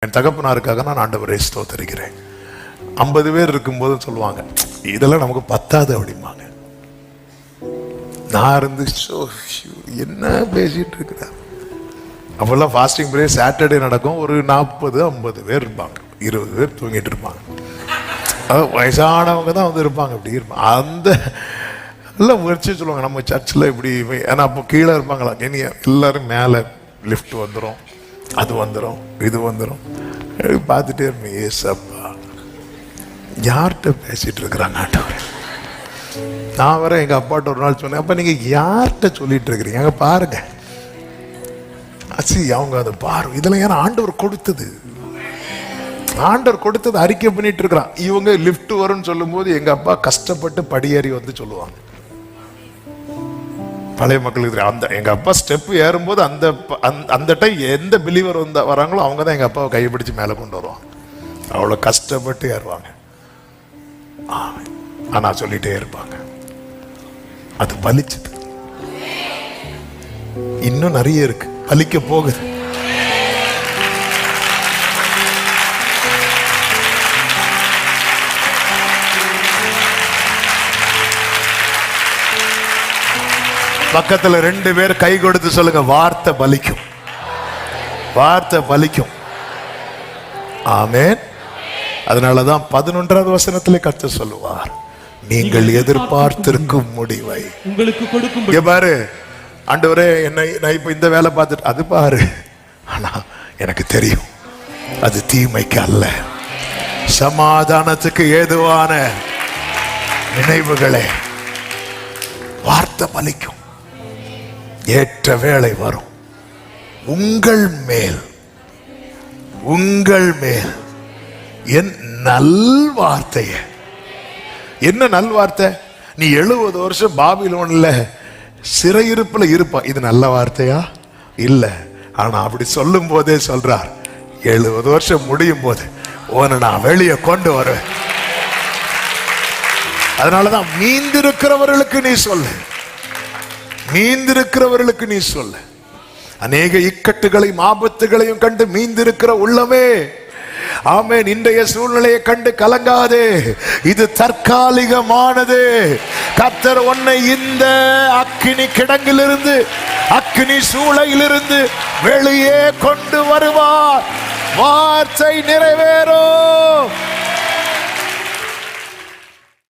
என் தகப்பனாருக்காக நான் ஆண்டவரை ஸ்தோத்திரிக்கிறேன். 50 பேர் இருக்கும்போது சொல்லுவாங்க, இதெல்லாம் நமக்கு பத்தாது அப்படிம்பாங்க. நான் இருந்து என்ன பேசிட்டு இருக்கிறேன். அப்பெல்லாம் ஃபாஸ்டிங் பிரேயர் சாட்டர்டே நடக்கும். ஒரு 40-50 பேர் இருப்பாங்க, 20 பேர் தூங்கிட்டு இருப்பாங்க. வயசானவங்க தான் வந்து இருப்பாங்க. அப்படி இருப்பாங்க. அந்த எல்லாம் முயற்சி சொல்லுவாங்க, நம்ம சர்ச்சில் இப்படி. ஏன்னா அப்போ கீழே இருப்பாங்களா, எல்லாரும் மேலே லிஃப்ட் வந்துடும், அது வந்துடும், இது வந்துடும். பார்த்துட்டே இருப்பேன், ஏசப்பா யார்கிட்ட பேசிட்டு இருக்கிறாங்க ஆண்டவரே. நான் வர எங்கள் அப்பாட்ட ஒரு நாள் சொன்னேன், அப்போ நீங்கள் யார்கிட்ட சொல்லிட்டு இருக்கிறீங்க, அங்கே பாருங்க. அவங்க அதை பாரு, இதெல்லாம் ஏன்னா ஆண்டவர் கொடுத்தது, ஆண்டவர் கொடுத்தது அறிக்கை பண்ணிட்டு இருக்கிறான். இவங்க லிஃப்ட் வரும்னு சொல்லும் போது எங்க அப்பா கஷ்டப்பட்டு படியேறி வந்து சொல்லுவாங்க. பழைய மக்களுக்கு அந்த எங்க அப்பா ஸ்டெப் ஏறும்போது அந்த அந்த டைம் எந்த பிலீவர் வராங்களோ அவங்க தான் எங்க அப்பாவை கைப்பிடிச்சு மேலே கொண்டு வருவாங்க. அவ்வளோ கஷ்டப்பட்டு ஏறுவாங்க. ஆனா சொல்லிட்டே இருப்பாங்க. அது பலிச்சது. இன்னும் நிறைய இருக்கு, பலிக்க போகுது. பக்கத்துல 2 பேர் கை கொடுத்து சொல்லுங்க, வார்த்தை பலிக்கும், வார்த்தை பலிக்கும். ஆமென். அதனாலதான் 11வது வசனத்திலே கர்த்தர் சொல்லுவார், நீங்கள் எதிர்பார்த்திருக்கும் முடிவை உங்களுக்கு கொடுக்கும். பாரு ஆண்டவரே, என்னை நான் இப்ப இந்த வேலை பார்த்துட்டு, அது பாரு, ஆனா எனக்கு தெரியும் அது தீமைக்கு அல்ல, சமாதானத்துக்கு ஏதுவான நினைவுகளே. வார்த்தை பலிக்கும். ஏற்ற வேளை வரும் உங்கள் மேல், உங்கள் மேல் என் நல்வார்த்தைய. என்ன நல்வார்த்தை? நீ 70 வருஷம் பாபிலோன்ல சிறையிருப்புல இருப்பா, இது நல்ல வார்த்தையா? இல்ல. ஆனா அப்படி சொல்லும் போதே சொல்றார், 70 வருஷம் முடியும் போது உன்னை நான் வெளியே கொண்டு வருவேன். அதனாலதான் மீந்திருக்கிறவர்களுக்கு நீ சொல்லு, மீந்திருக்கிறவர்களுக்கு நீ சொல்ல. அநேக இக்கட்டுகளையும் ஆபத்துகளையும் கண்டு மீந்திருக்கிற உள்ளமே, ஆமென், இன்றைய சூழ்நிலையை கண்டு கலங்காதே, இது தற்காலிகமானது. கர்த்தர் உன்னை இந்த அக்கினி கிடங்கிலிருந்து, அக்கினி சூளையிலிருந்து வெளியே கொண்டு வருவார். வார்த்தை நிறைவேறும்.